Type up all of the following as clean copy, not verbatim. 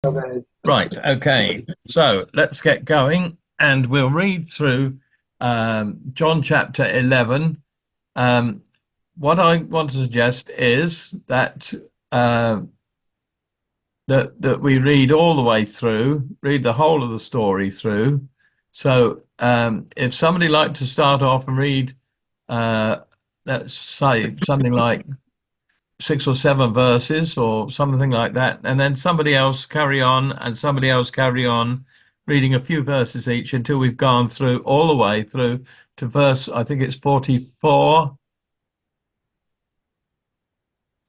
Right, okay. So let's get going and we'll read through John chapter 11. Um, what I want to suggest is uh, that we read all the way through, read the whole of the story through. So if somebody like to start off and read, uh, let's say something like 6 or 7 verses or something like that, and then somebody else carry on and somebody else carry on reading a few verses each until we've gone through all the way through to verse, I think it's 44.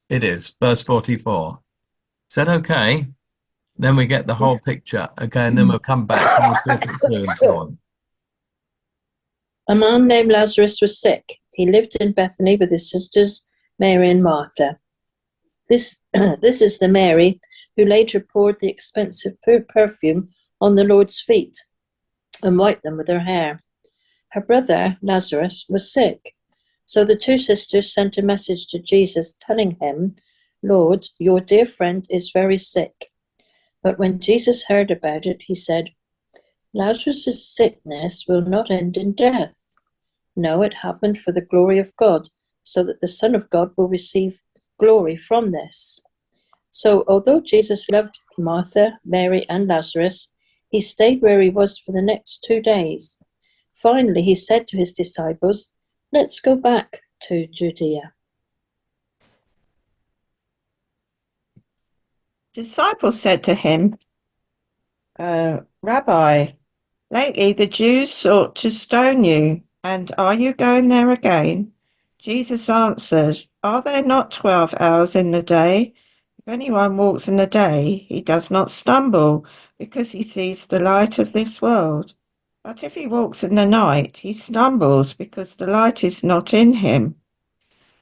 It is verse 44. Is that okay? Then we get the whole picture. Okay, and then we'll come back and we'll talk it through and so on. A man named Lazarus was sick. He lived in Bethany with his sisters Mary and Martha. This is the Mary who later poured the expensive perfume on the Lord's feet and wiped them with her hair. Her brother, Lazarus, was sick. So the two sisters sent a message to Jesus telling him, "Lord, your dear friend is very sick." But when Jesus heard about it, he said, "Lazarus' sickness will not end in death. No, it happened for the glory of God, so that the Son of God will receive glory from this." So although Jesus loved Martha, Mary, and Lazarus, he stayed where he was for the next 2 days. Finally, he said to his disciples, "Let's go back to Judea." Disciples said to him, Rabbi, lately the Jews sought to stone you, and are you going there again? Jesus answered, Are there not 12 hours in the day? If anyone walks in the day, he does not stumble, because he sees the light of this world. But if he walks in the night, he stumbles, because the light is not in him.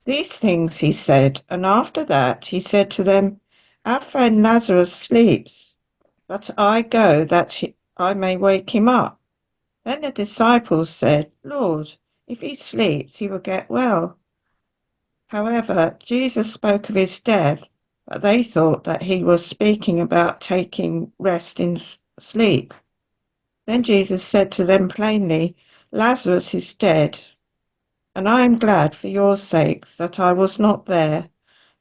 These things he said, and after that he said to them, Our friend Lazarus sleeps, but I go that I may wake him up. Then the disciples said, Lord, if he sleeps, he will get well. However, Jesus spoke of his death, but they thought that he was speaking about taking rest in sleep. Then Jesus said to them plainly, Lazarus is dead, and I am glad for your sakes that I was not there,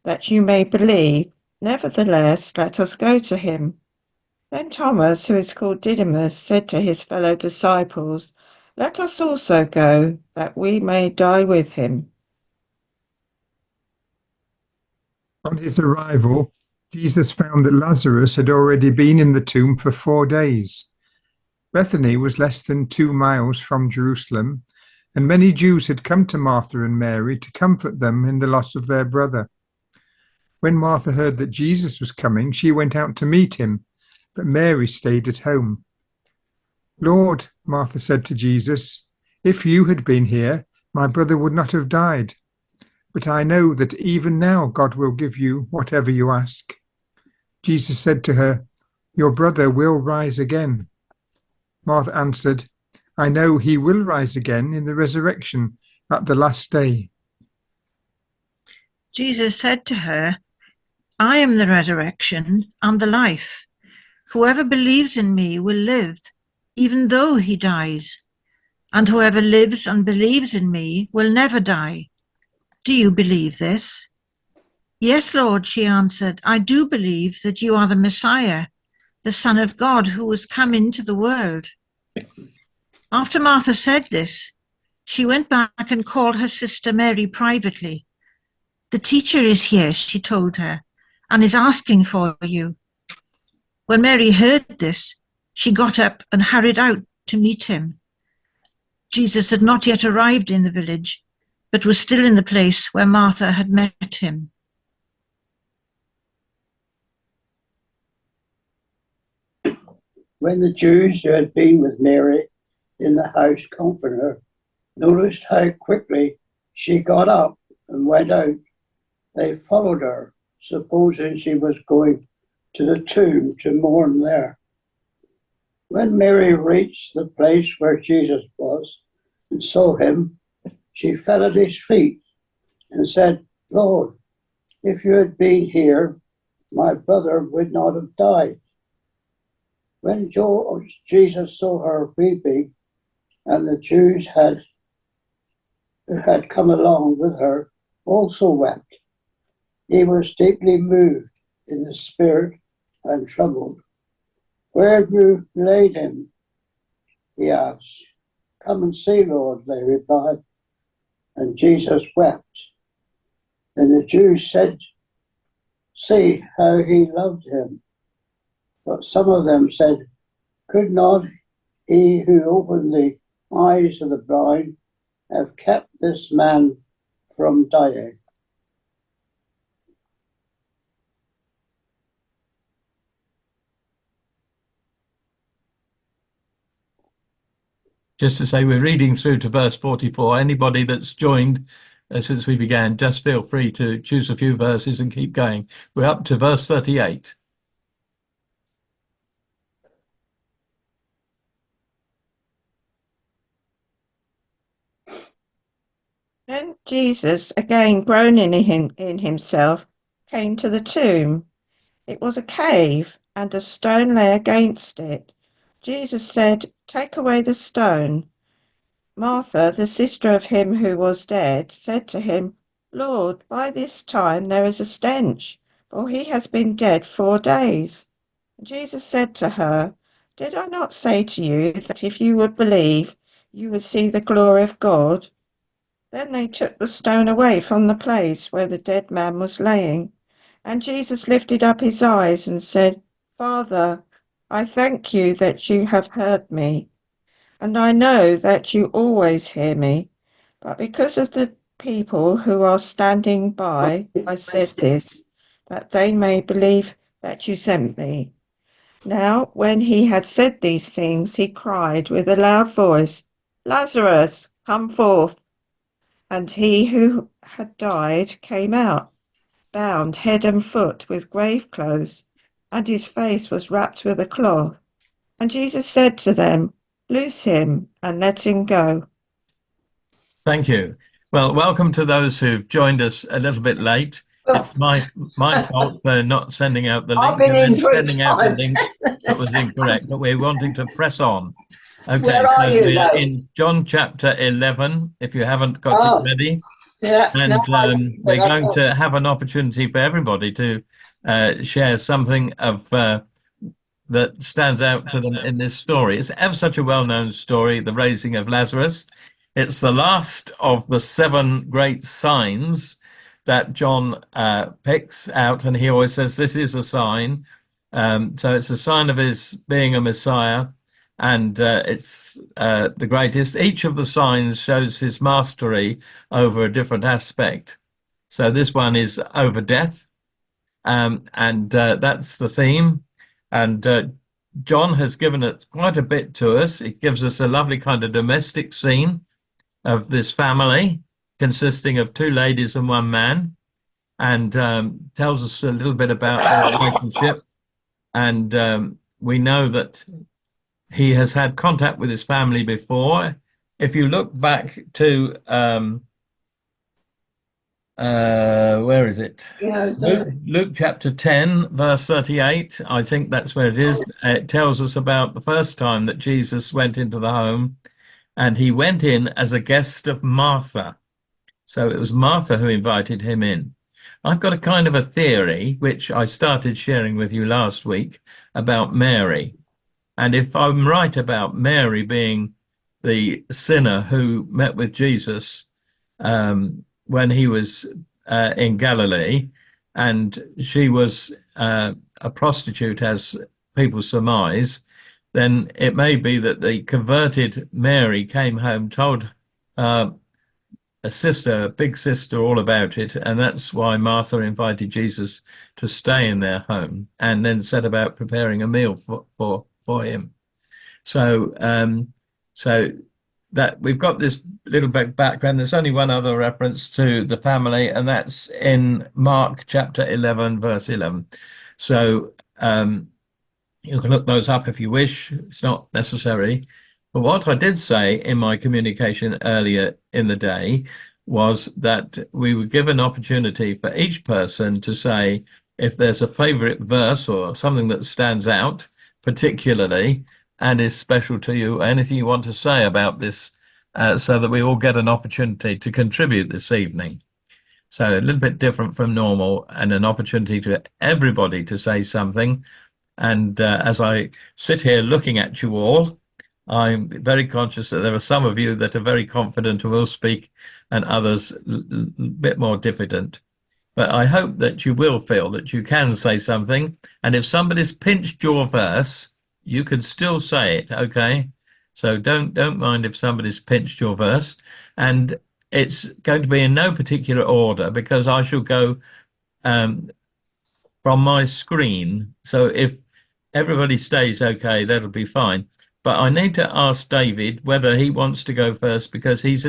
that you may believe. Nevertheless, let us go to him. Then Thomas, who is called Didymus, said to his fellow disciples, Let us also go, that we may die with him. On his arrival, Jesus found that Lazarus had already been in the tomb for 4 days. Bethany was less than 2 miles from Jerusalem, and many Jews had come to Martha and Mary to comfort them in the loss of their brother. When Martha heard that Jesus was coming, she went out to meet him, but Mary stayed at home. Lord, Martha said to Jesus, if you had been here, my brother would not have died. But I know that even now God will give you whatever you ask. Jesus said to her, Your brother will rise again. Martha answered, I know he will rise again in the resurrection at the last day. Jesus said to her, I am the resurrection and the life. Whoever believes in me will live, even though he dies. And whoever lives and believes in me will never die. Do you believe this? Yes, Lord, she answered, I do believe that you are the Messiah, the Son of God who was come into the world. After Martha said this, she went back and called her sister Mary privately. The teacher is here, she told her, and is asking for you. When Mary heard this, she got up and hurried out to meet him. Jesus had not yet arrived in the village, but was still in the place where Martha had met him. When the Jews who had been with Mary in the house comforted her, noticed how quickly she got up and went out, they followed her, supposing she was going to the tomb to mourn there. When Mary reached the place where Jesus was and saw him, she fell at his feet and said, Lord, if you had been here, my brother would not have died. When Jesus saw her weeping, and the Jews who had come along with her also wept, he was deeply moved in the spirit and troubled. Where have you laid him? He asked. Come and see, Lord, they replied. And Jesus wept. Then the Jews said, see how he loved him. But some of them said, could not he who opened the eyes of the blind have kept this man from dying? Just to say, we're reading through to verse 44. Anybody that's joined since we began, just feel free to choose a few verses and keep going. We're up to verse 38. Then Jesus, again groaning in himself, came to the tomb. It was a cave, and a stone lay against it. Jesus said, take away the stone. Martha, the sister of him who was dead, said to him, Lord, by this time there is a stench, for he has been dead 4 days. Jesus said to her, did I not say to you that if you would believe, you would see the glory of God? Then they took the stone away from the place where the dead man was laying. And Jesus lifted up his eyes and said, Father, I thank you that you have heard me. And I know that you always hear me. But because of the people who are standing by, I said this, that they may believe that you sent me. Now, when he had said these things, he cried with a loud voice, Lazarus, come forth. And he who had died came out, bound head and foot with grave clothes, and his face was wrapped with a cloth. And Jesus said to them, loose him and let him go. Thank you. Well, welcome to those who've joined us a little bit late. It's my fault for not sending out the link. I've been and in then 3 sending out the times. link that was incorrect, but we're wanting to press on. Okay, Where are so you, we're though? in John chapter 11, if you haven't got it ready. Yeah, And we're going to have an opportunity for everybody to share something of that stands out to them in this story. It's ever such a well-known story, the raising of Lazarus. It's the last of the 7 great signs that John picks out, and he always says this is a sign. So it's a sign of his being a Messiah, and it's the greatest. Each of the signs shows his mastery over a different aspect. So this one is over death, and that's the theme. And John has given it quite a bit to us. It gives us a lovely kind of domestic scene of this family consisting of 2 ladies and 1 man, and tells us a little bit about their relationship. And we know that he has had contact with his family before. If you look back to where is it? Luke chapter 10, verse 38. I think that's where it is. It tells us about the first time that Jesus went into the home, and he went in as a guest of Martha. So it was Martha who invited him in. I've got a kind of a theory, which I started sharing with you last week, about Mary. And if I'm right about Mary being the sinner who met with Jesus when he was in Galilee, and she was a prostitute, as people surmise, then it may be that the converted Mary came home, told a sister, a big sister, all about it, and that's why Martha invited Jesus to stay in their home, and then set about preparing a meal for him. So so that we've got this little bit background. There's only one other reference to the family, and that's in Mark chapter 11, verse 11. So you can look those up if you wish. It's not necessary. But what I did say in my communication earlier in the day was that we would give an opportunity for each person to say, if there's a favorite verse or something that stands out, particularly and is special to you? Anything you want to say about this, so that we all get an opportunity to contribute this evening? So a little bit different from normal, and an opportunity to everybody to say something. And as I sit here looking at you all, I'm very conscious that there are some of you that are very confident and will speak, and others a bit more diffident. But I hope that you will feel that you can say something. And if somebody's pinched your verse, you can still say it, okay? So don't mind if somebody's pinched your verse. And it's going to be in no particular order, because I shall go from my screen. So if everybody stays okay, that'll be fine. But I need to ask David whether he wants to go first, because he's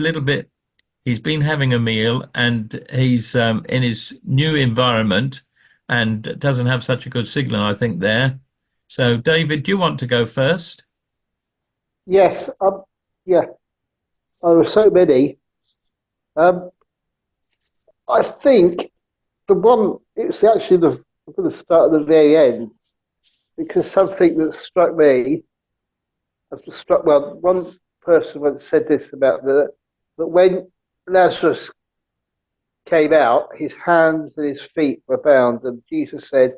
been having a meal, and he's in his new environment and doesn't have such a good signal, I think, there. So, David, do you want to go first? Yes, yeah. Oh, so many. I think it's actually the start of the very end, because something that struck me, one person once said this about that when Lazarus came out, his hands and his feet were bound, and Jesus said,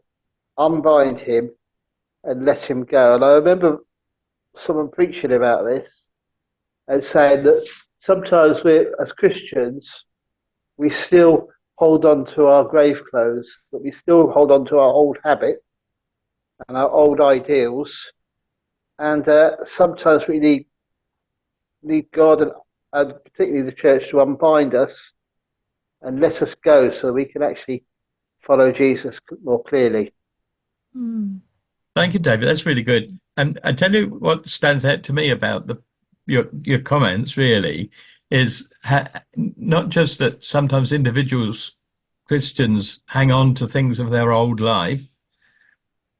"Unbind him and let him go." And I remember someone preaching about this and saying that sometimes as Christians, we still hold on to our grave clothes, that we still hold on to our old habits and our old ideals, and sometimes we need God and particularly the church to unbind us and let us go, so we can actually follow Jesus more clearly. Thank you, David. That's really good. And I tell you what stands out to me about your comments really is not just that sometimes individuals, Christians, hang on to things of their old life,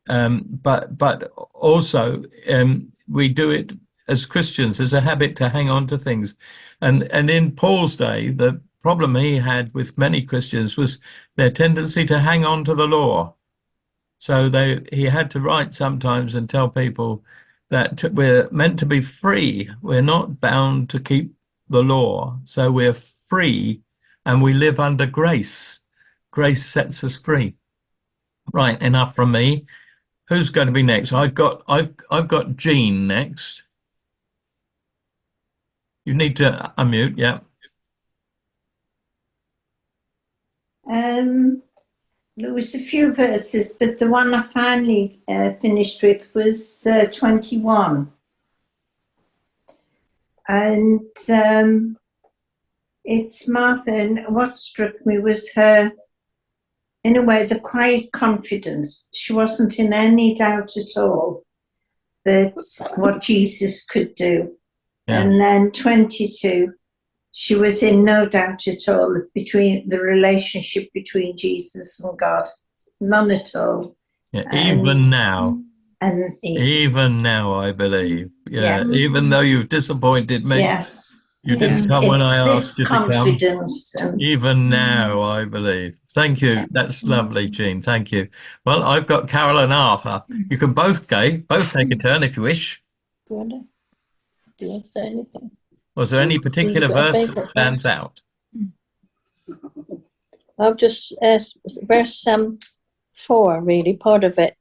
but also we do it as Christians as a habit to hang on to things. And in Paul's day, the problem he had with many Christians was their tendency to hang on to the law. So he had to write sometimes and tell people that we're meant to be free. We're not bound to keep the law. So we're free and we live under grace. Grace sets us free. Right, enough from me. Who's going to be next? I've got Jean next. You need to unmute, yeah. There was a few verses, but the one I finally finished with was 21. And it's Martha, and what struck me was her, in a way, the quiet confidence. She wasn't in any doubt at all that what Jesus could do. Yeah. And then 22, she was in no doubt at all between the relationship between Jesus and God. None at all. Yeah, even now. And even now, I believe. Yeah. Even though you've disappointed me. Yes. You didn't come when I asked you to come. Confidence. Even now, I believe. Thank you. That's lovely, Jean. Thank you. Well, I've got Carol and Arthur. You can both take a turn if you wish. Do you want to say anything? Was there any particular verse that stands out? I'll just verse 4, really, part of it.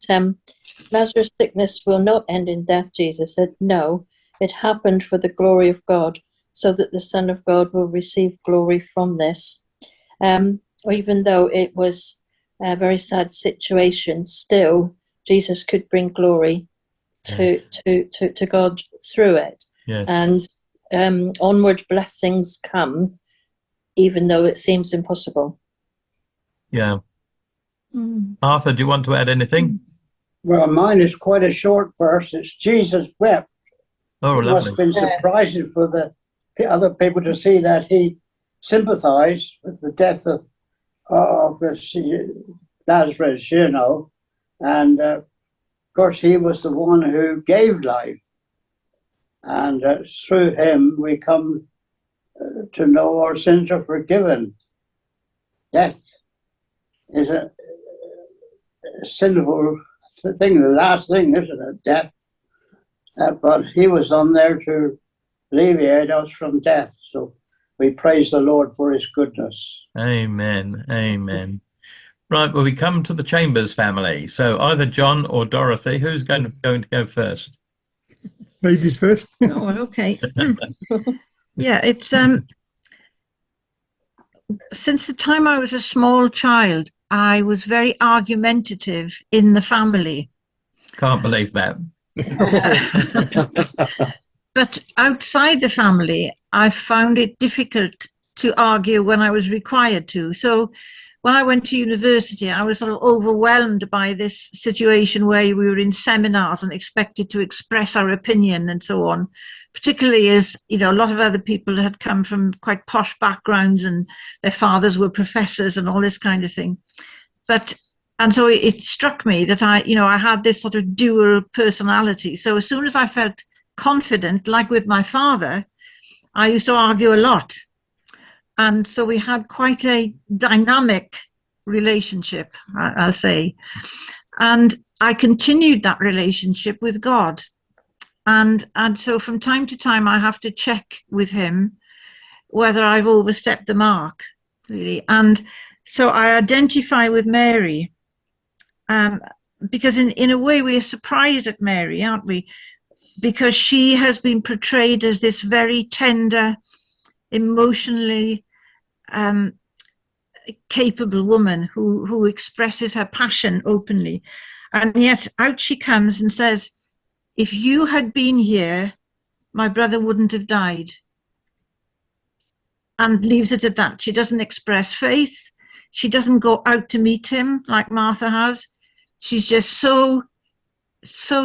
Lazarus' sickness will not end in death, Jesus said. No, it happened for the glory of God, so that the Son of God will receive glory from this. Even though it was a very sad situation, still Jesus could bring glory to God through it. Yes. And onward blessings come, even though it seems impossible. Yeah. Arthur, do you want to add anything? Well, mine is quite a short verse. It's Jesus wept. Oh, it lovely. must have been surprising for the other people to see that he sympathized with the death of Lazarus, you know. And of course, he was the one who gave life. And through him, we come to know our sins are forgiven. Death is a sinful the thing, the last thing, isn't it? Death. But he was on there to alleviate us from death. So we praise the Lord for his goodness. Amen. Amen. Right, well, we come to the Chambers family. So either John or Dorothy, who's going to go first? Ladies first. Oh, okay. Yeah, it's since the time I was a small child, I was very argumentative in the family. Can't believe that. But outside the family, I found it difficult to argue when I was required to. So when I went to university, I was sort of overwhelmed by this situation where we were in seminars and expected to express our opinion and so on, particularly as, you know, a lot of other people had come from quite posh backgrounds and their fathers were professors and all this kind of thing. And so it struck me that I had this sort of dual personality. So as soon as I felt confident, like with my father, I used to argue a lot. And so we had quite a dynamic relationship, I'll say. And I continued that relationship with God. And so from time to time, I have to check with him whether I've overstepped the mark, really. And so I identify with Mary, because in a way we are surprised at Mary, aren't we? Because she has been portrayed as this very tender, emotionally capable woman who expresses her passion openly. And yet out she comes and says, if you had been here, my brother wouldn't have died. And leaves it at that. She doesn't express faith. She doesn't go out to meet him like Martha has. She's just so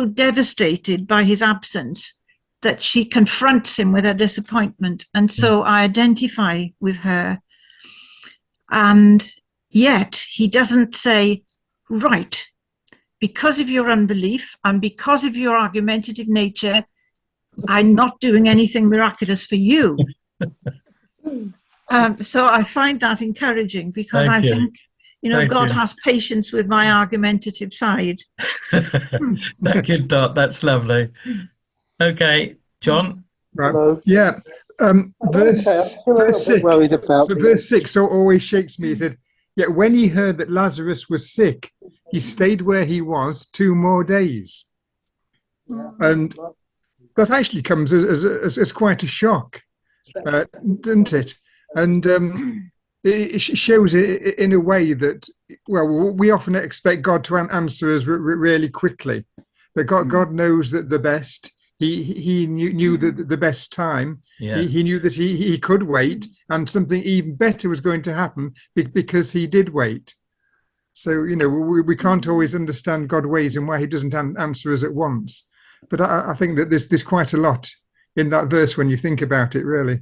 devastated by his absence that she confronts him with her disappointment. And so I identify with her. And yet he doesn't say, right, because of your unbelief and because of your argumentative nature, I'm not doing anything miraculous for you. So I find that encouraging, because I think, God has patience with my argumentative side. Thank you, Dot. That's lovely. Okay, John. Right. Hello. Yeah. Verse Verse 6 always shakes me. He said, yet when he heard that Lazarus was sick, he stayed where he was 2 more days. And that actually comes as quite a shock, doesn't it? And it shows it in a way that, well, we often expect God to answer us really quickly. But God knows that the best. He knew the best time. Yeah. He knew that he could wait, and something even better was going to happen because he did wait. So, we can't always understand God's ways and why he doesn't answer us at once. But I think that there's quite a lot in that verse when you think about it, really.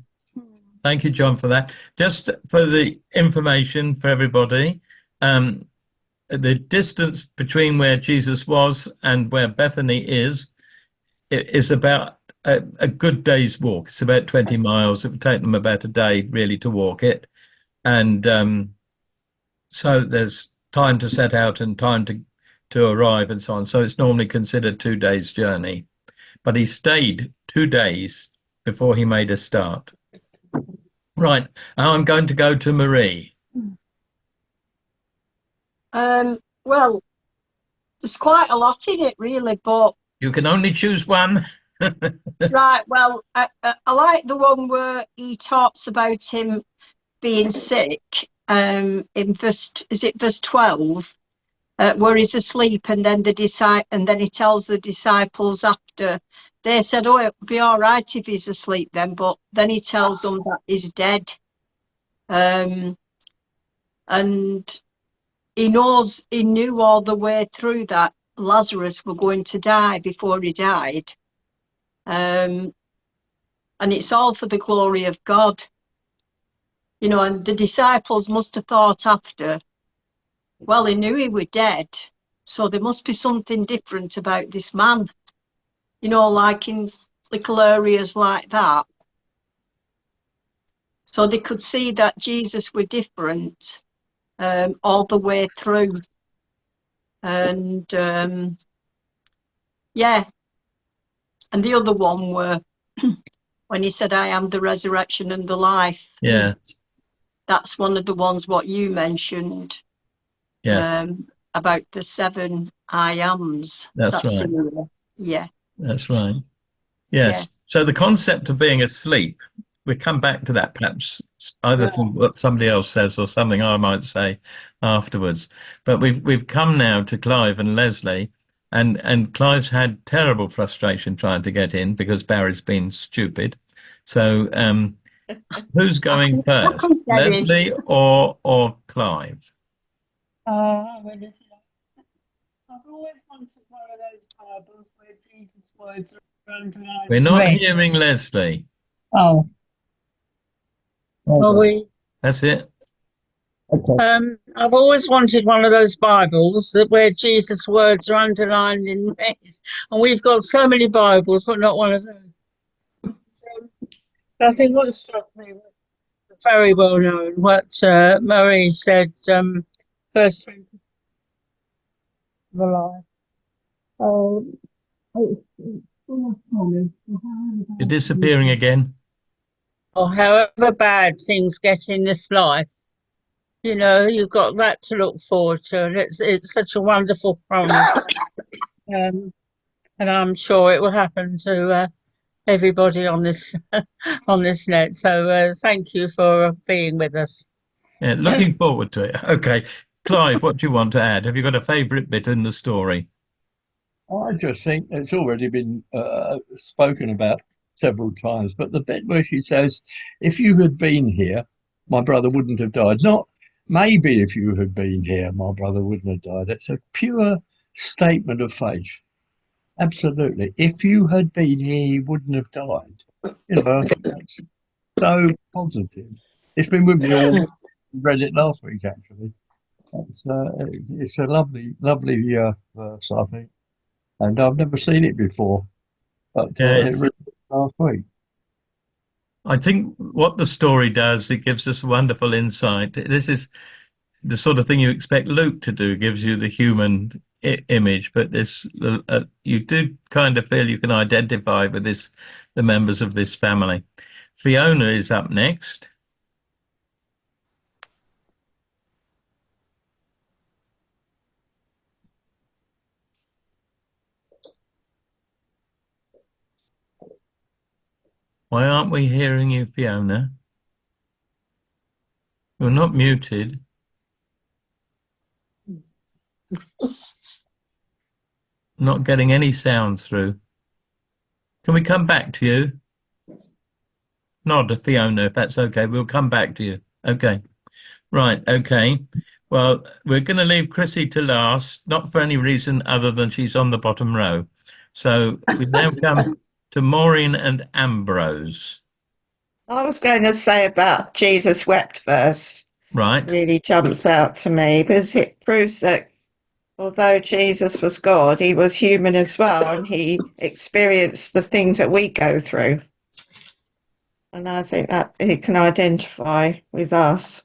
Thank you, John, for that. Just for the information for everybody, the distance between where Jesus was and where Bethany is about a good day's walk. It's about 20 miles. It would take them about a day, really, to walk it. And so there's time to set out and time to arrive and so on. So it's normally considered 2 days' journey. But he stayed 2 days before he made a start. Right. Now I'm going to go to Marie. Well, there's quite a lot in it, really, but you can only choose one. Right. Well, I like the one where he talks about him being sick. In verse 12, where he's asleep, and then he tells the disciples after. They said, "Oh, it'll be all right if he's asleep then," but then he tells them that he's dead. And he knew all the way through that Lazarus were going to die before he died. And it's all for the glory of God. And the disciples must have thought after, well, he knew he was dead, so there must be something different about this man. Like in little areas like that. So they could see that Jesus were different all the way through. And yeah, and the other one were when he said, I am the resurrection and the life. Yeah. That's one of the ones what you mentioned. Yes. About the 7 I ams. That's right. Similar. Yeah. That's right. Yes. Yeah. So the concept of being asleep, we come back to that perhaps either from what somebody else says or something I might say afterwards. But we've come now to Clive and Leslie, and Clive's had terrible frustration trying to get in because Barry's been stupid. So who's going first, Leslie or Clive? I've always wanted one of those Bibles where Jesus' words are underlined. We're not hearing Leslie. Oh. Are we? That's it. I've always wanted one of those Bibles where Jesus' words are underlined in red. And we've got so many Bibles, but not one of those. I think what struck me was very well known, what Murray said, verse 20. The life. Oh, it's full of promise. You're disappearing again. Or however bad things get in this life, you know, you've got that to look forward to, and it's such a wonderful promise. And I'm sure it will happen to everybody on this on this net. So thank you for being with us. Yeah, looking forward to it. Okay. Clive, what do you want to add? Have you got a favourite bit in the story? I just think it's already been spoken about several times, but the bit where she says, if you had been here, my brother wouldn't have died. Not maybe if you had been here, my brother wouldn't have died. It's a pure statement of faith. Absolutely. If you had been here, he wouldn't have died. You know, I think that's so positive. It's been with me all. Read it last week, actually. It's a lovely verse, I think, and I've never seen it before, but it read it last week. I think what the story does, it gives us wonderful insight. This is the sort of thing you expect Luke to do, gives you the human image, but this you do kind of feel you can identify with the members of this family. Fiona is up next. Why aren't we hearing you, Fiona? You're not muted. Not getting any sound through. Can we come back to you? Nod to Fiona, if that's okay. We'll come back to you. Okay. Right, okay. Well, we're going to leave Chrissy to last, not for any reason other than she's on the bottom row. So we now come to Maureen and Ambrose. I was going to say about Jesus wept first. Right. Really jumps out to me because it proves that although Jesus was God, he was human as well, and he experienced the things that we go through. And I think that he can identify with us.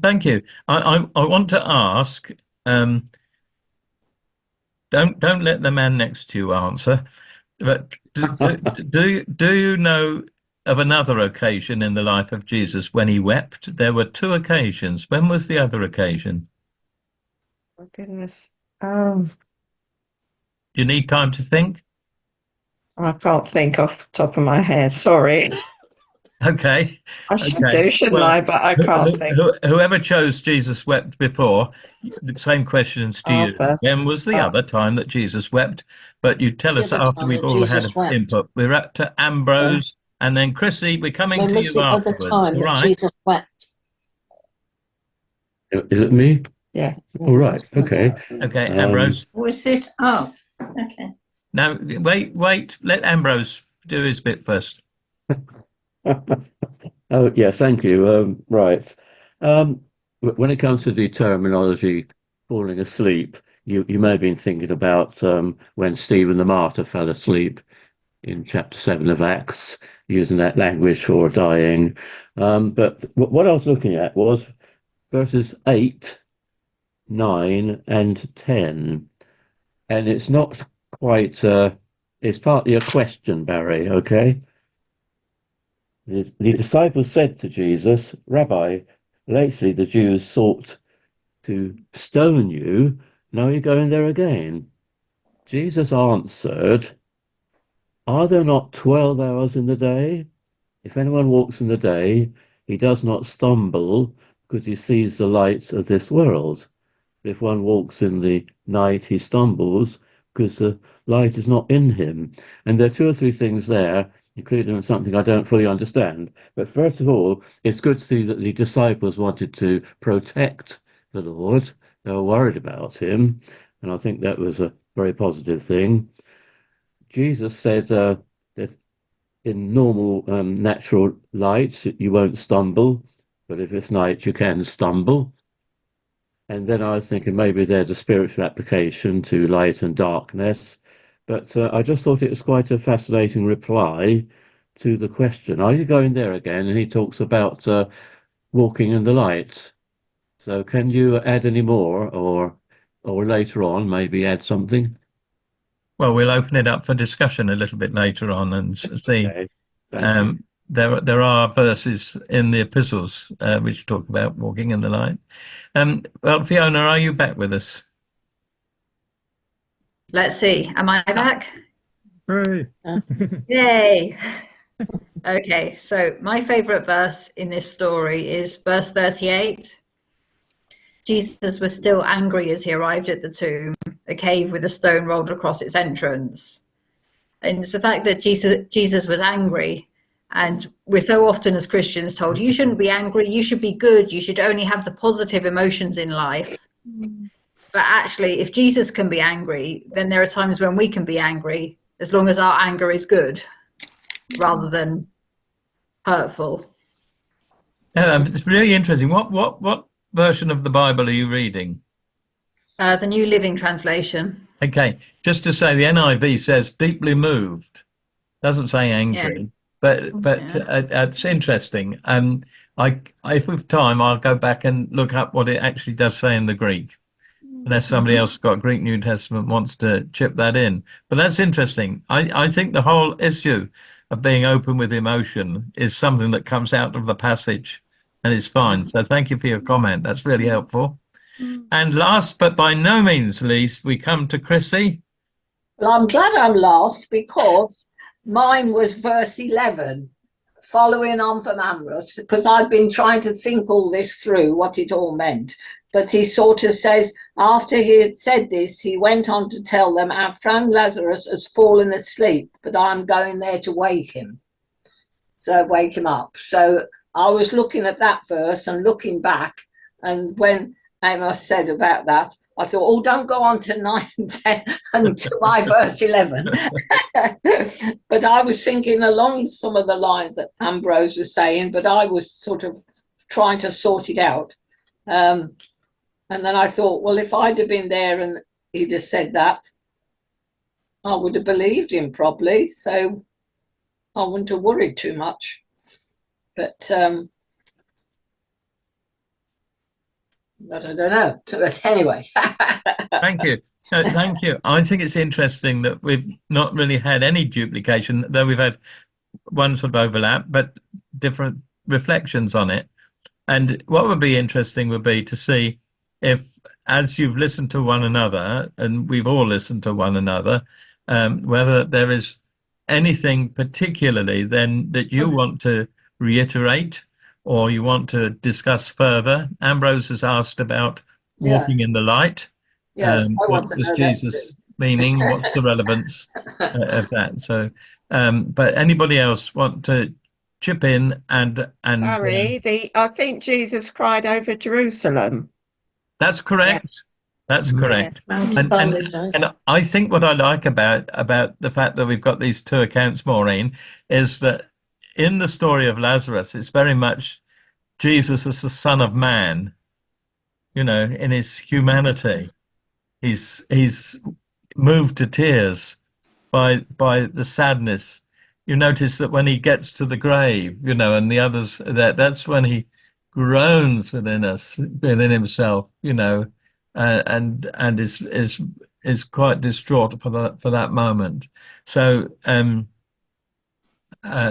Thank you. I want to ask, don't let the man next to you answer, but do you know of another occasion in the life of Jesus when he wept? There were 2 occasions. When was the other occasion? Oh, goodness. Do you need time to think? I can't think off the top of my head. Sorry. Okay. I should do, shouldn't I? But I can't think. Whoever chose Jesus wept before, the same questions to you. When was the other time that Jesus wept? But you tell us after we've all had input. We're up to Ambrose and then Chrissy. We're coming to you afterwards. When was the other time that Jesus wept? Is it me? Yeah. All right. Okay. Okay, Ambrose. Was it? Oh, okay. Now, wait. Let Ambrose do his bit first. Oh, yeah, thank you. Right. When it comes to the terminology falling asleep, you may have been thinking about when Stephen the martyr fell asleep in chapter 7 of Acts, using that language for dying. But what I was looking at was verses 8 9 and 10. And it's not quite, it's partly a question, Barry, okay? The disciples said to Jesus, Rabbi, lately the Jews sought to stone you. Now you're going there again. Jesus answered, Are there not 12 hours in the day? If anyone walks in the day, he does not stumble because he sees the lights of this world. If one walks in the night, he stumbles because the light is not in him. And there are two or three things there, including something I don't fully understand. But first of all, it's good to see that the disciples wanted to protect the Lord. They were worried about him. And I think that was a very positive thing. Jesus said that in normal natural light, you won't stumble. But if it's night, you can stumble. And then I was thinking maybe there's a spiritual application to light and darkness. But I just thought it was quite a fascinating reply to the question, are you going there again? And he talks about walking in the light. So can you add any more or later on maybe add something? Well, we'll open it up for discussion a little bit later on and see. Okay. Thank you. There are verses in the epistles which talk about walking in the light. Well, Fiona, are you back with us? Let's see. Am I back? Hooray. Yay! Okay, so my favorite verse in this story is verse 38. Jesus was still angry as he arrived at the tomb, a cave with a stone rolled across its entrance. And it's the fact that Jesus was angry. And we're so often as Christians told, you shouldn't be angry, you should be good, you should only have the positive emotions in life. But actually, if Jesus can be angry, then there are times when we can be angry, as long as our anger is good, rather than hurtful. It's really interesting. What version of the Bible are you reading? The New Living Translation. Okay, just to say, the NIV says deeply moved, doesn't say angry. Yeah. But it's interesting. If we have time, I'll go back and look up what it actually does say in the Greek, unless somebody else got Greek New Testament wants to chip that in. But that's interesting. I think the whole issue of being open with emotion is something that comes out of the passage, and it's fine. So thank you for your comment. That's really helpful. And last but by no means least, we come to Chrissy. Well, I'm glad I'm last because mine was verse 11, following on from Ambrose, because I've been trying to think all this through, what it all meant. But he sort of says, after he had said this, he went on to tell them, our friend Lazarus has fallen asleep, but I'm going there to wake him. So wake him up. So I was looking at that verse and looking back, and when Amos said about that, I thought, oh, don't go on to 9 and 10 and to my verse 11. But I was thinking along some of the lines that Ambrose was saying, but I was sort of trying to sort it out. And then I thought, well, if I'd have been there and he'd have said that, I would have believed him probably. So I wouldn't have worried too much. But I don't know. But anyway. Thank you. Thank you. I think it's interesting that we've not really had any duplication, though we've had one sort of overlap, but different reflections on it. And what would be interesting would be to see if, as you've listened to one another, and we've all listened to one another, whether there is anything particularly then that you want to reiterate or you want to discuss further. Ambrose has asked about walking in the light. Yes, what was Jesus meaning? What's the relevance of that? So, but anybody else want to chip in and Sorry, I think Jesus cried over Jerusalem. That's correct. That's correct. And I think what I like about the fact that we've got these two accounts, Maureen, is that in the story of Lazarus, it's very much Jesus as the Son of Man, you know, in his humanity. He's moved to tears by the sadness. You notice that when he gets to the grave, you know, and the others, that's when he groans within himself, you know, and is quite distraught for that moment. So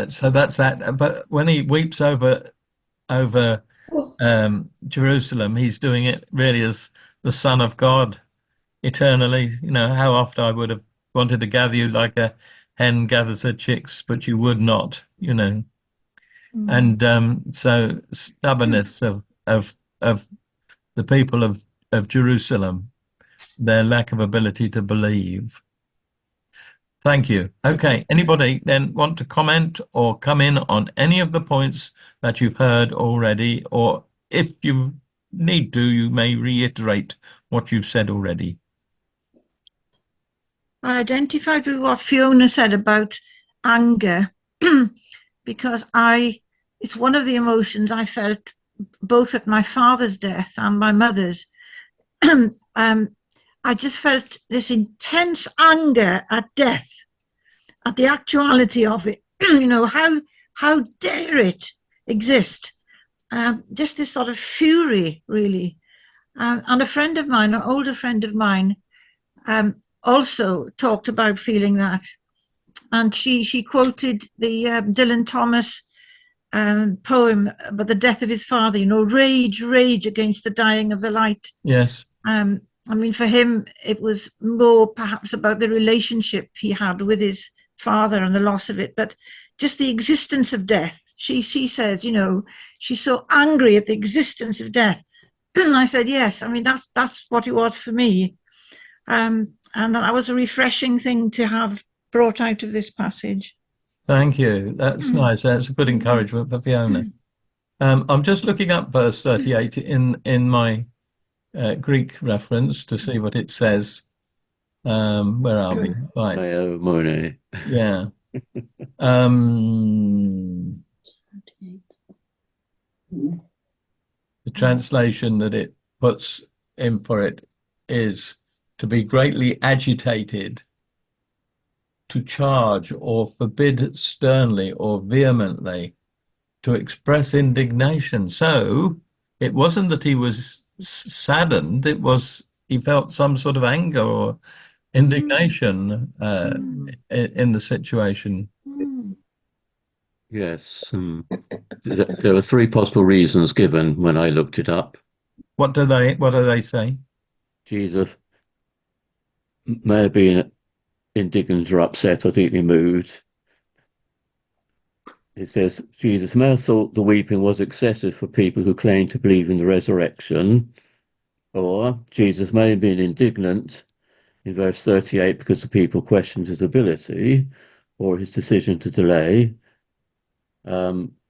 so that's that. But when he weeps over Jerusalem, he's doing it really as the Son of God eternally. You know, how often I would have wanted to gather you like a hen gathers her chicks, but you would not, you know. And so stubbornness of the people of Jerusalem, their lack of ability to believe. Thank you. Okay, anybody then want to comment or come in on any of the points that you've heard already, or if you need to, you may reiterate what you've said already. I identified with what Fiona said about anger because it's one of the emotions I felt both at my father's death and my mother's. I just felt this intense anger at death, at the actuality of it. You know, how dare it exist? Just this sort of fury, really. And a friend of mine, an older friend of mine, also talked about feeling that. And she quoted the Dylan Thomas poem about the death of his father, you know, rage, rage against the dying of the light. Yes. I mean, for him, it was more perhaps about the relationship he had with his father and the loss of it, but just the existence of death. She says, you know, she's so angry at the existence of death. I said, yes, I mean, that's what it was for me. And that was a refreshing thing to have brought out of this passage. Thank you. That's nice. That's a good encouragement for Fiona. I'm just looking up verse 38 in my Greek reference to see what it says. Where are we? Right. Yeah. The translation that it puts in for it is to be greatly agitated, to charge or forbid sternly or vehemently, to express indignation. So it wasn't that he was saddened, it was he felt some sort of anger or indignation in the situation. Yes. There were three possible reasons given when I looked it up. What do they say? Jesus may have been indignant or upset or deeply moved. It says Jesus may have thought the weeping was excessive for people who claim to believe in the resurrection, or Jesus may have been indignant in verse 38 because the people questioned his ability or his decision to delay,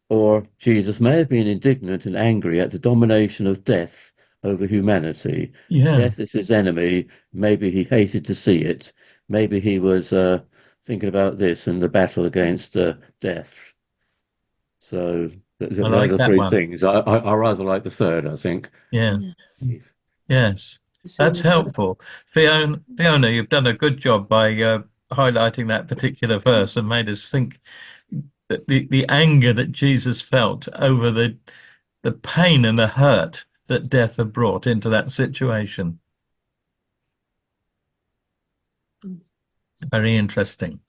or Jesus may have been indignant and angry at the domination of death over humanity. Yeah. Death is his enemy. Maybe he hated to see it. Maybe he was thinking about this and the battle against death. So I like the that three one. things. I rather like the third, I think. Yeah. Yes. That's helpful. Fiona, you've done a good job by highlighting that particular verse and made us think that the anger that Jesus felt over the pain and the hurt that death had brought into that situation. Very interesting.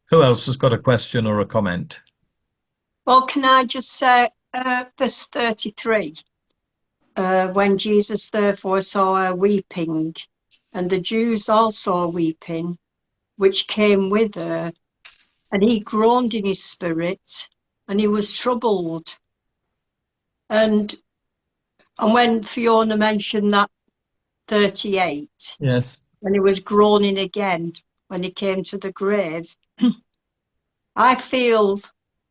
Who else has got a question or a comment? Well, can I just say verse 33? When Jesus therefore saw her weeping, and the Jews also weeping, which came with her, and he groaned in his spirit, and he was troubled. And when Fiona mentioned that 38, yes, when he was groaning again, when he came to the grave, I feel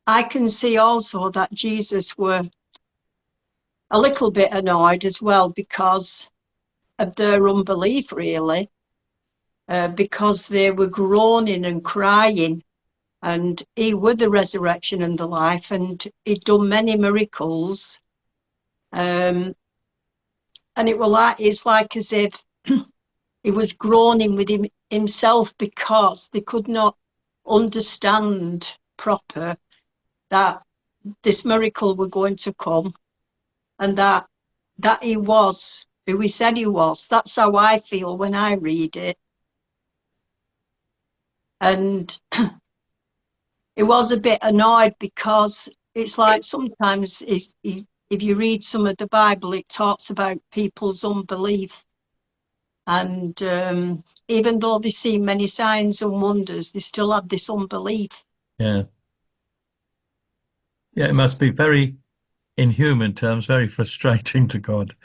I can see also that Jesus were a little bit annoyed as well because of their unbelief, really, because they were groaning and crying, and he was the resurrection and the life, and he'd done many miracles, and it's like as if he was groaning with himself because they could not understand proper that this miracle were going to come, and that he was who he said he was. That's how I feel when I read it. And it was a bit annoyed because it's like sometimes if you read some of the Bible, it talks about people's unbelief. And even though they see many signs and wonders, they still have this unbelief. Yeah. Yeah, it must be very, in human terms, very frustrating to God,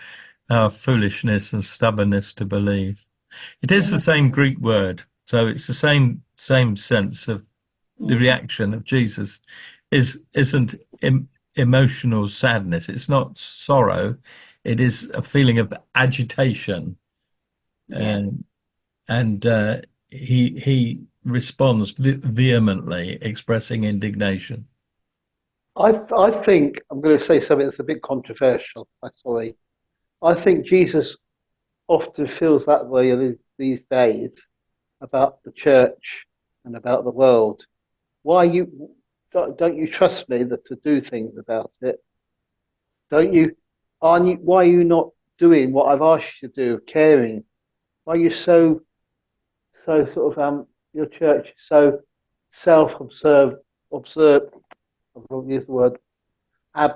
our foolishness and stubbornness to believe. It is the same Greek word, so it's the same sense of the reaction of Jesus isn't emotional sadness. It's not sorrow. It is a feeling of agitation. Yeah. And he responds vehemently, expressing indignation. I think I'm going to say something that's a bit controversial. I'm sorry. I think Jesus often feels that way these days about the church and about the world. Why don't you trust me that to do things about it? Don't you? Why are you not doing what I've asked you to do, caring? Why are you so sort of your church is so observed. I won't use the word I'm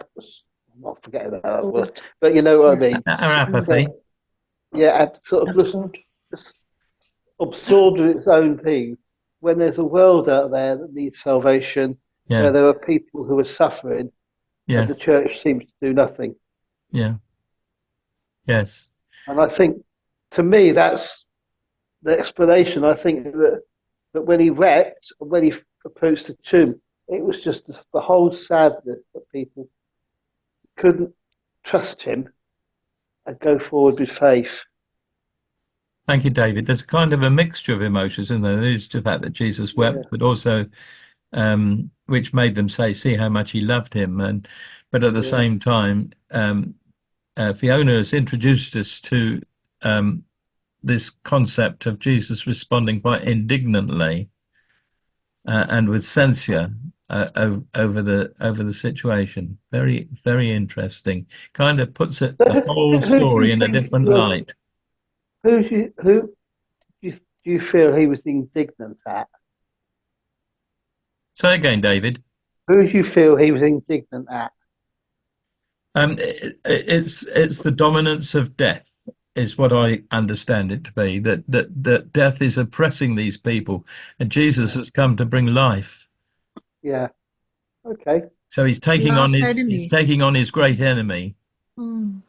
not forgetting about that word, but you know what I mean. Our apathy. Yeah, sort of just absorbed in its own things. When there's a world out there that needs salvation, where there are people who are suffering, and the Yes. church seems to do nothing. Yeah. Yes. And I think, to me, that's the explanation. I think that when he wept, and when he approached the tomb, it was just the whole sadness that people couldn't trust him and go forward with faith. Thank you, David. There's kind of a mixture of emotions, isn't there? There is the fact that Jesus wept, but also which made them say, "See how much he loved him." But at the same time, Fiona has introduced us to this concept of Jesus responding quite indignantly and with censure over the situation. Very, very interesting. Kind of puts it the whole story in a different light. Who do you feel he was indignant at? Say again, David. Who do you feel he was indignant at? It's the dominance of death, is what I understand it to be. That death is oppressing these people, and Jesus has come to bring life. Yeah. Okay. So he's taking on his great enemy. Mm.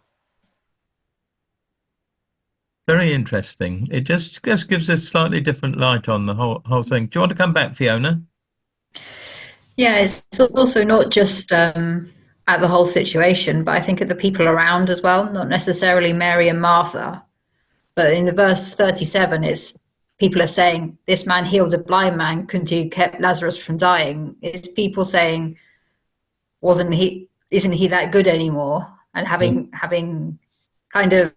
Very interesting. It just gives a slightly different light on the whole thing. Do you want to come back, Fiona? Yeah, it's also not just at the whole situation, but I think at the people around as well, not necessarily Mary and Martha. But in the verse 37, it's people are saying, this man healed a blind man, couldn't he kept Lazarus from dying? It's people saying, isn't he that good anymore? And having kind of,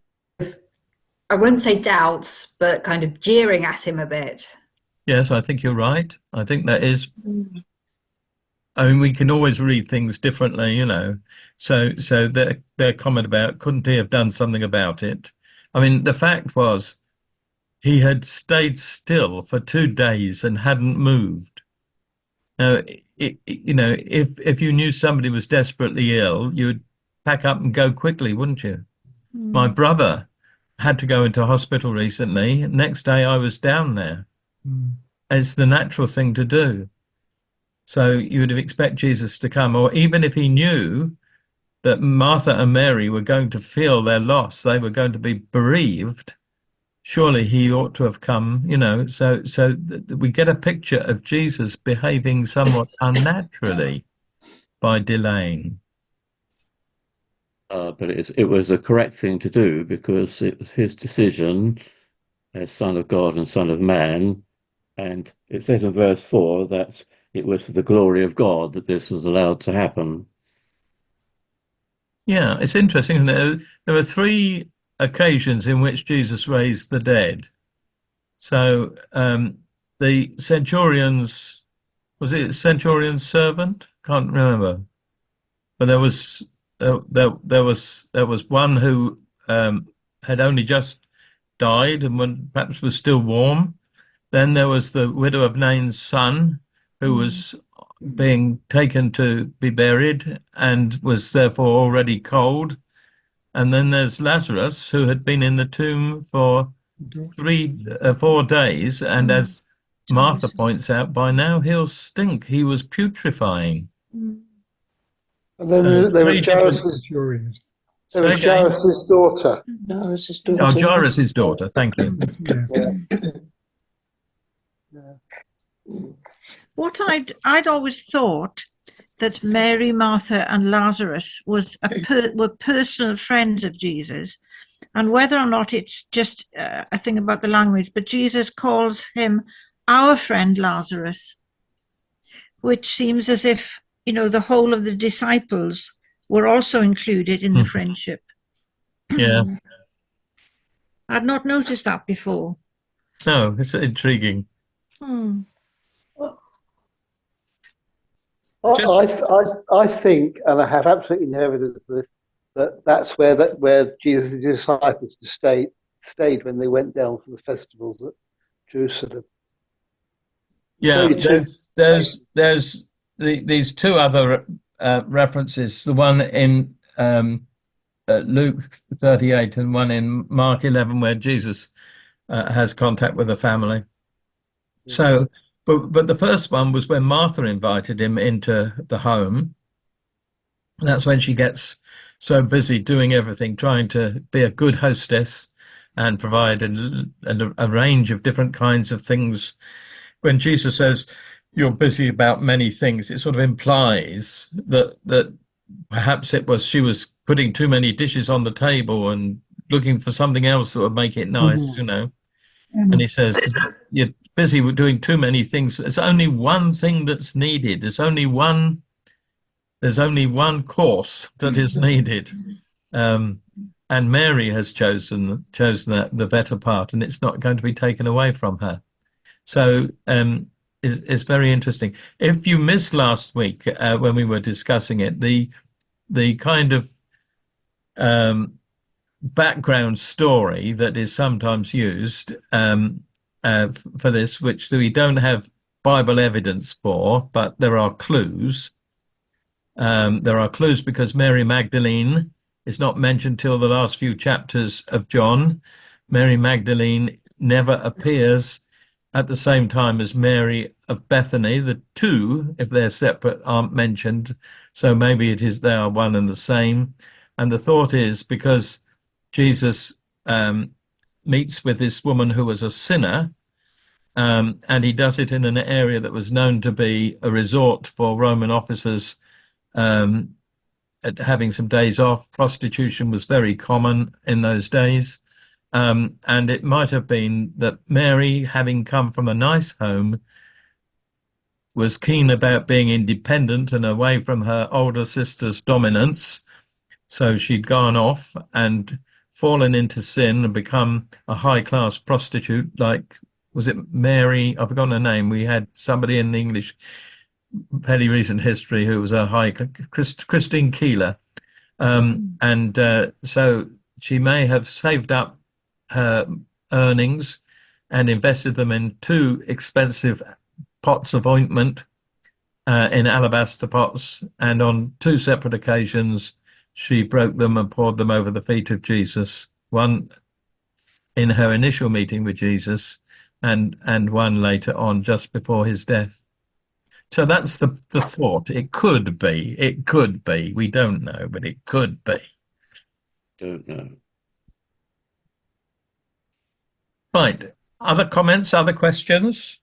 I wouldn't say doubts, but kind of jeering at him a bit. Yes, I think you're right. I think that is. I mean, we can always read things differently, you know. So their comment about couldn't he have done something about it? I mean, the fact was he had stayed still for 2 days and hadn't moved. Now, you know, if you knew somebody was desperately ill, you'd pack up and go quickly, wouldn't you? My brother had to go into hospital recently. Next day I was down there. It's the natural thing to do. So you would expect Jesus to come, or even if he knew that Martha and Mary were going to feel their loss, they were going to be bereaved, surely he ought to have come, you know. So we get a picture of Jesus behaving somewhat unnaturally by delaying. But it was a correct thing to do because it was his decision as Son of God and Son of Man. And it says in verse 4 that it was for the glory of God that this was allowed to happen. Yeah, it's interesting, isn't it? There were 3 occasions in which Jesus raised the dead. So the centurion's, was it centurion's servant? Can't remember. But there was one who had only just died and perhaps was still warm. Then there was the widow of Nain's son, who was being taken to be buried and was therefore already cold. And then there's Lazarus, who had been in the tomb for 4 days. And as Martha points out, by now he'll stink. He was putrefying. And then there was Jairus' daughter. Jairus' Oh, daughter. Jairus' daughter. Thank you. What I'd always thought that Mary, Martha, and Lazarus were personal friends of Jesus, and whether or not it's just a thing about the language, but Jesus calls him our friend Lazarus, which seems as if, you know, the whole of the disciples were also included in the friendship. Yeah. I'd not noticed that before. No, it's intriguing. I think, and I have absolutely no evidence of this, that's where Jesus' disciples stayed when they went down for the festivals at Jerusalem. Yeah, there's these two other references, the one in Luke 38 and one in Mark 11, where Jesus has contact with the family. So, but the first one was when Martha invited him into the home. That's when she gets so busy doing everything, trying to be a good hostess and provide a range of different kinds of things. When Jesus says, "You're busy about many things," it sort of implies that perhaps she was putting too many dishes on the table and looking for something else that would make it nice, you know. And he says, "You're busy with doing too many things. There's only one thing that's needed. There's only one course that is needed." And Mary has chosen the better part, and it's not going to be taken away from her. So it's very interesting. If you missed last week when we were discussing it, the kind of background story that is sometimes used for this, which we don't have Bible evidence for, but there are clues. There are clues because Mary Magdalene is not mentioned till the last few chapters of John. Mary Magdalene never appears at the same time as Mary of Bethany. The two, if they're separate, aren't mentioned. So maybe they are one and the same. And the thought is because Jesus meets with this woman who was a sinner, and he does it in an area that was known to be a resort for Roman officers at having some days off. Prostitution was very common in those days. And it might have been that Mary, having come from a nice home, was keen about being independent and away from her older sister's dominance. So she'd gone off and fallen into sin and become a high-class prostitute, like, was it Mary? I've forgotten her name. We had somebody in the English fairly recent history who was Christine Keeler. So she may have saved up her earnings and invested them in 2 expensive pots of ointment in alabaster pots, and on 2 separate occasions she broke them and poured them over the feet of Jesus, one in her initial meeting with Jesus and one later on just before his death. So that's the thought. It could be, we don't know, but it could be. Don't know. Right. Other comments, other questions?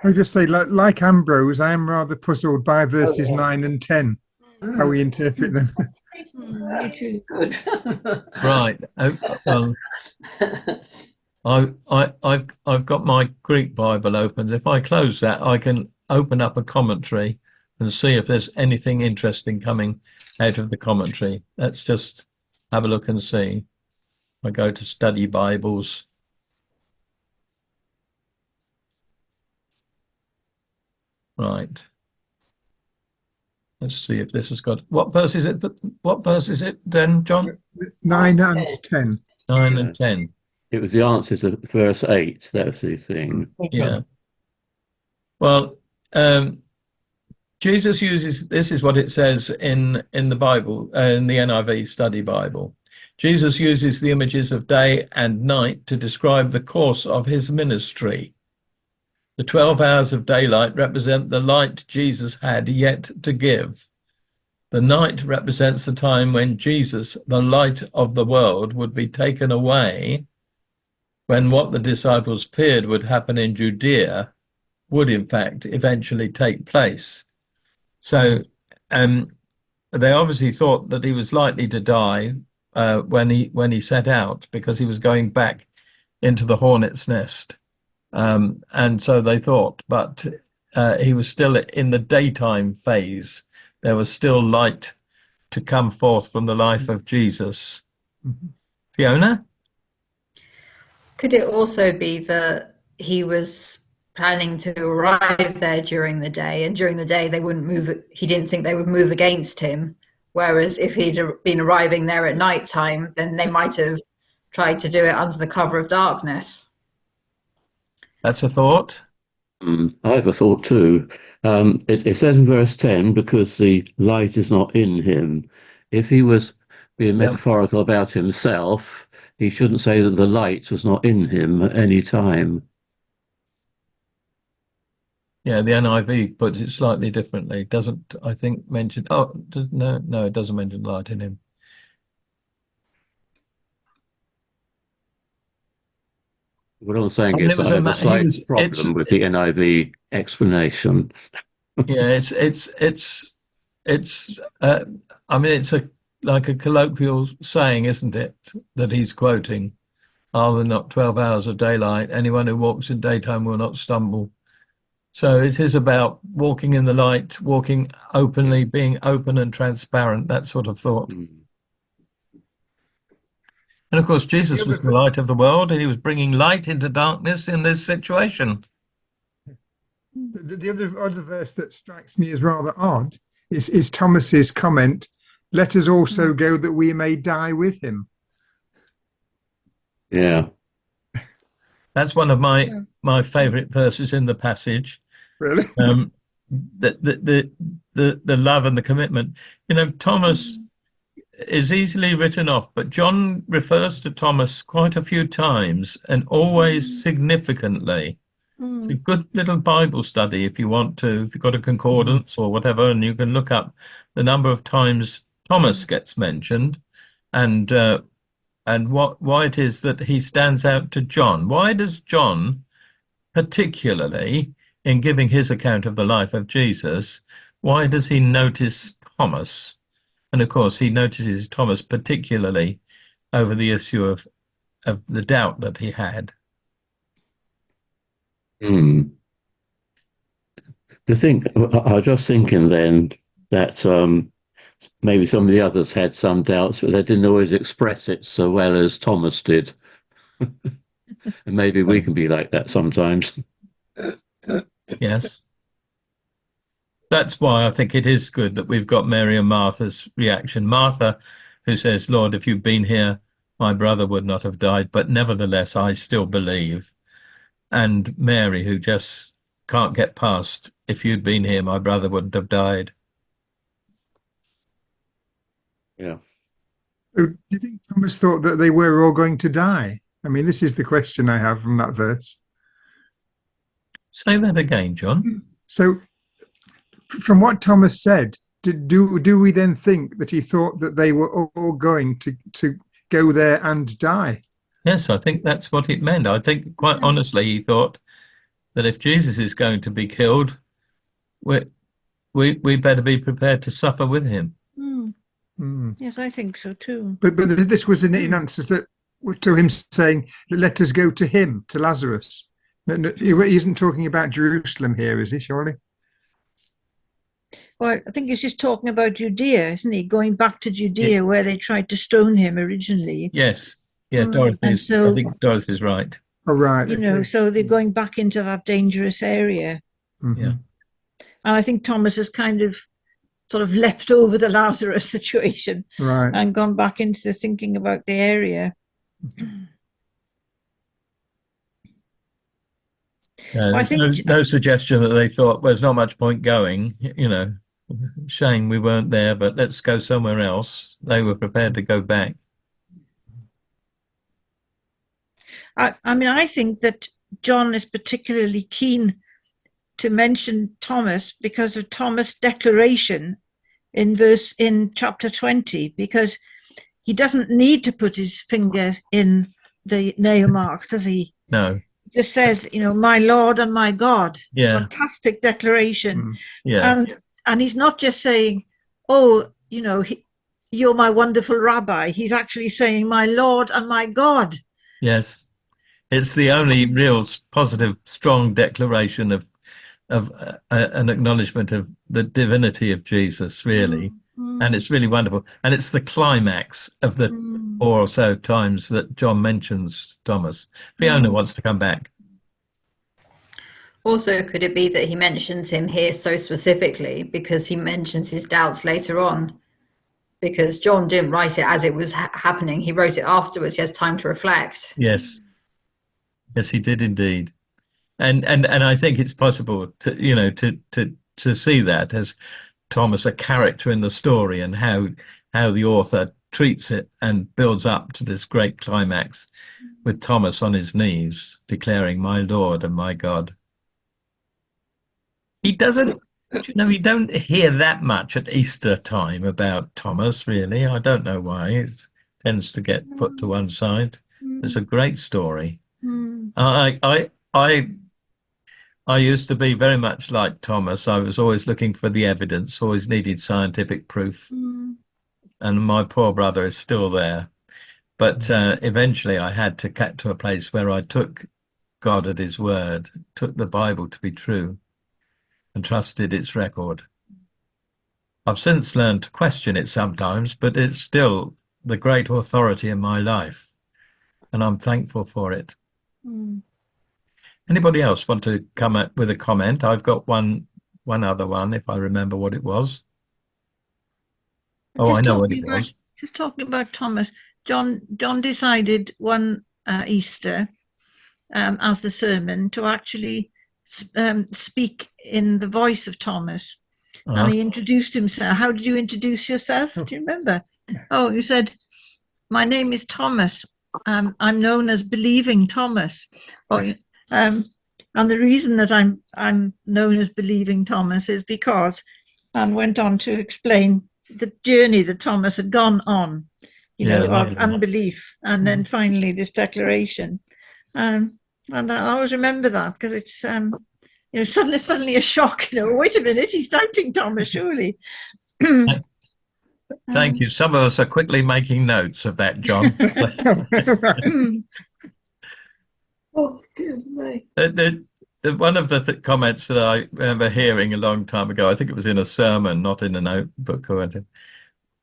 I'll just say, like Ambrose, I am rather puzzled by verses 9 and 10, how we interpret them. Me too. Good. Right. Well, I've got my Greek Bible open. If I close that, I can open up a commentary and see if there's anything interesting coming out of the commentary. Let's just have a look and see. I go to study Bibles. Right. Let's see if this has got. What verse is it? What verse is it then, John? 9 and 10. 9 Yeah. and 10. It was the answer to verse 8. That's the thing. Yeah. Well, Jesus uses, this is what it says in the Bible, in the NIV Study Bible. Jesus uses the images of day and night to describe the course of his ministry. The 12 hours of daylight represent the light Jesus had yet to give. The night represents the time when Jesus, the light of the world, would be taken away, when what the disciples feared would happen in Judea would, in fact, eventually take place. So they obviously thought that he was likely to die when he set out, because he was going back into the hornet's nest. And so they thought, but he was still in the daytime phase. There was still light to come forth from the life of Jesus. Fiona? Could it also be that he was planning to arrive there during the day, and during the day they wouldn't move, he didn't think they would move against him, whereas if he'd been arriving there at night time, then they might have tried to do it under the cover of darkness? That's a thought. I have a thought too. It says in verse 10, because the light is not in him. If he was being metaphorical about himself, he shouldn't say that the light was not in him at any time. Yeah, the NIV puts it slightly differently. Doesn't, I think, mention, no, it doesn't mention light in him. What I'm saying I mean, is I have a slight problem with the NIV explanation. Yeah, I mean, it's like a colloquial saying, isn't it, that he's quoting? Are there not 12 hours of daylight? Anyone who walks in daytime will not stumble. So it is about walking in the light, walking openly, being open and transparent, that sort of thought. And of course, Jesus was the light of the world, and he was bringing light into darkness in this situation. The other verse that strikes me as rather odd is Thomas's comment, "Let us also go that we may die with him." Yeah. That's one of my favorite verses in the passage. Really? The love and the commitment. You know, Thomas is easily written off, but John refers to Thomas quite a few times, and always significantly. It's a good little Bible study if you want to, if you've got a concordance or whatever, and you can look up the number of times Thomas gets mentioned, and why it is that he stands out to John. Why does John, particularly in giving his account of the life of Jesus, why does he notice Thomas? And of course, he notices Thomas particularly over the issue of the doubt that he had. I was just thinking then that maybe some of the others had some doubts, but they didn't always express it so well as Thomas did. And maybe we can be like that sometimes. Yes. That's why I think it is good that we've got Mary and Martha's reaction. Martha, who says, "Lord, if you'd been here, my brother would not have died, but nevertheless, I still believe." And Mary, who just can't get past, "If you'd been here, my brother wouldn't have died." Yeah. So do you think Thomas thought that they were all going to die? I mean, this is the question I have from that verse. Say that again, John. So from what Thomas said, do we then think that he thought that they were all going to go there and die? Yes, I think that's what it meant. I think, quite honestly, he thought that if Jesus is going to be killed, we better be prepared to suffer with him. Yes, I think so too. But this was in answer to him saying, "Let us go to him, to Lazarus." No, he isn't talking about Jerusalem here, is he, surely? Well, I think he's just talking about Judea, isn't he? Going back to Judea, where they tried to stone him originally. Yes. Yeah, I think Dorothy's right. Oh, right. You know, so they're going back into that dangerous area. Yeah. And I think Thomas has kind of sort of leapt over the Lazarus situation, right, and gone back into the thinking about the area. I There's think no suggestion that they thought, well, there's not much point going, shame we weren't there, but let's go somewhere else. They were prepared to go back. I mean, I think that John is particularly keen to mention Thomas because of Thomas' declaration in chapter 20, because he doesn't need to put his finger in the nail marks, does he? No. He just says, my Lord and my God. Yeah. Fantastic declaration. Yeah. And he's not just saying, oh, you're my wonderful rabbi. He's actually saying, my Lord and my God. Yes. It's the only real positive, strong declaration of an acknowledgement of the divinity of Jesus, really. And it's really wonderful. And it's the climax of the 4 or so times that John mentions Thomas. Fiona wants to come back. Also, could it be that he mentions him here so specifically because he mentions his doubts later on? Because John didn't write it as it was happening. He wrote it afterwards. He has time to reflect. Yes. Yes, he did indeed. And I think it's possible to see that as Thomas a character in the story, and how the author treats it and builds up to this great climax with Thomas on his knees declaring, my Lord and my God. He doesn't, you don't hear that much at Easter time about Thomas, really. I don't know why. It tends to get put to one side. It's a great story. I used to be very much like Thomas. I was always looking for the evidence, always needed scientific proof. And my poor brother is still there. But eventually I had to get to a place where I took God at his word, took the Bible to be true, and trusted its record. I've since learned to question it sometimes, but it's still the great authority in my life, and I'm thankful for it. Anybody else want to come up with a comment? I've got one other one, if I remember what it was. Oh, I know what it was. Just talking about Thomas, John decided one Easter as the sermon to actually speak in the voice of Thomas. And he introduced himself. How did you introduce yourself? Do you remember? Oh, you said, my name is Thomas. I'm known as Believing Thomas. And the reason that I'm known as Believing Thomas is because, and went on to explain the journey that Thomas had gone on, of unbelief, and then finally this declaration. And I always remember that because it's suddenly a shock. Wait a minute, he's doubting Thomas, surely. Thank you. Some of us are quickly making notes of that, John. Oh, good me. One of the comments that I remember hearing a long time ago, I think it was in a sermon, not in a notebook or anything,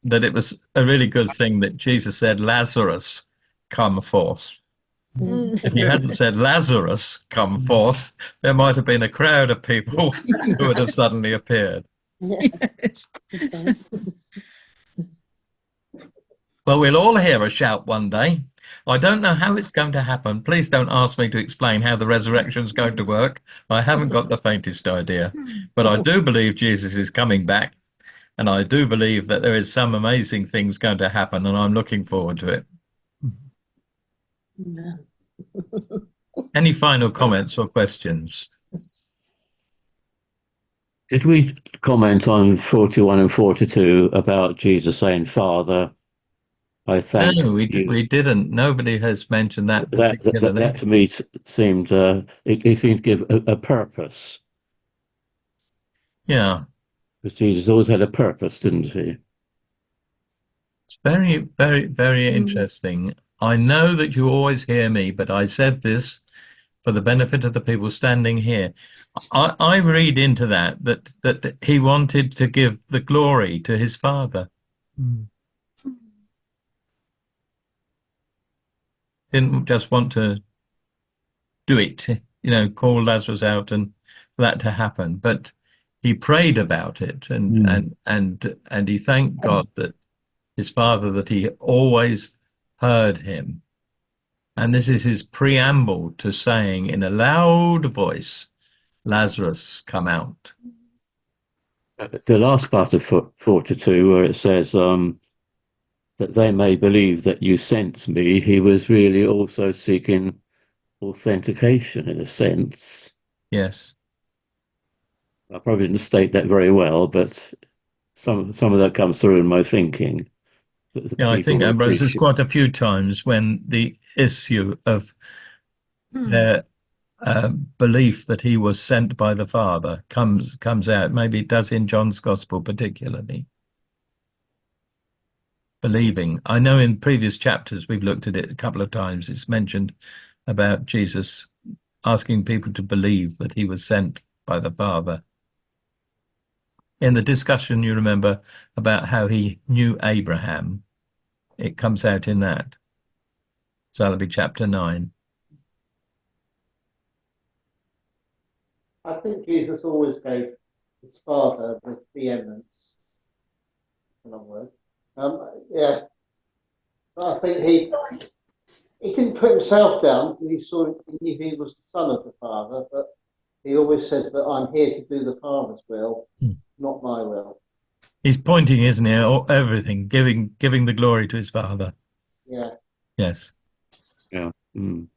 that it was a really good thing that Jesus said, Lazarus, come forth. If he hadn't said Lazarus, come forth, there might have been a crowd of people who would have suddenly appeared. Well, we'll all hear a shout one day. I don't know how it's going to happen. Please don't ask me to explain how the resurrection is going to work. I haven't got the faintest idea. But I do believe Jesus is coming back. And I do believe that there is some amazing things going to happen. And I'm looking forward to it. Any final comments or questions? Did we comment on 41 and 42 about Jesus saying, Father, I thank you? No, we didn't. Nobody has mentioned that particularly. That to me seemed, it seemed to give a purpose. Yeah. Because Jesus always had a purpose, didn't he? It's very, very, very interesting. I know that you always hear me, but I said this for the benefit of the people standing here. I read into that he wanted to give the glory to his Father. Didn't just want to do it, call Lazarus out and for that to happen, but he prayed about it and he thanked God that his Father, that he always heard him And this is his preamble to saying in a loud voice, Lazarus, come out. The last part of 42, where it says that they may believe that you sent me, he was really also seeking authentication in a sense. Yes. I probably didn't state that very well, but some of that comes through in my thinking. Yeah, I think, Ambrose, there's appreciate- quite a few times when the issue of their belief that he was sent by the Father comes out. Maybe it does in John's Gospel particularly. Believing. I know in previous chapters we've looked at it a couple of times. It's mentioned about Jesus asking people to believe that he was sent by the Father. In the discussion, you remember, about how he knew Abraham, it comes out in that. So that'll be chapter 9. I think Jesus always gave his Father the preeminence. Another word. Yeah, but I think he didn't put himself down. He knew he was the Son of the Father, but he always says that I'm here to do the Father's will, not my will. He's pointing, isn't he, at everything, giving the glory to his Father. Yeah. Yes. Yeah. Mm.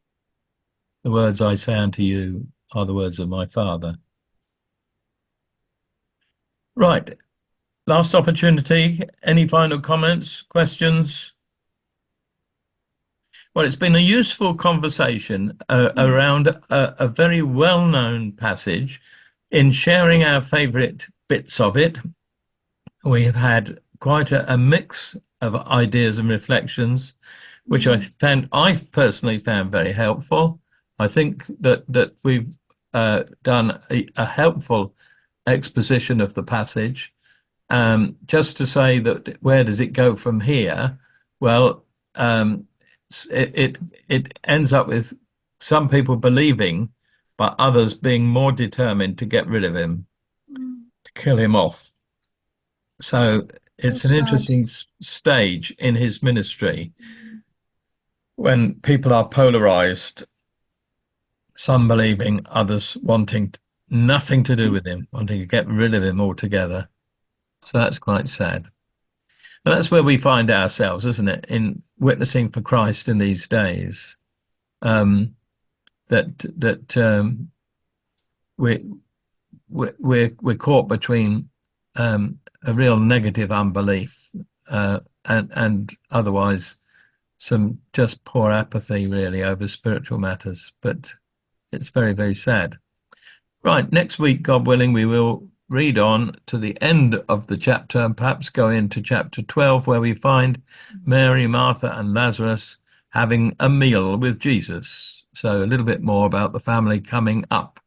The words I say unto you are the words of my Father. Right. Last opportunity. Any final comments, questions? Well, it's been a useful conversation around a very well-known passage. In sharing our favourite bits of it, we have had quite a mix of ideas and reflections, which I've personally found very helpful. I think that we've done a helpful exposition of the passage. Just to say that where does it go from here? Well, it ends up with some people believing, but others being more determined to get rid of him, to kill him off. So it's an interesting stage in his ministry when people are polarized, some believing, others wanting nothing to do with him, wanting to get rid of him altogether. So that's quite sad. And that's where we find ourselves, isn't it, in witnessing for Christ in these days. We're caught between a real negative unbelief and otherwise some just poor apathy really over spiritual matters. But it's very, very sad. Right, next week, God willing, we will read on to the end of the chapter and perhaps go into chapter 12, where we find Mary, Martha, and Lazarus having a meal with Jesus. So a little bit more about the family coming up.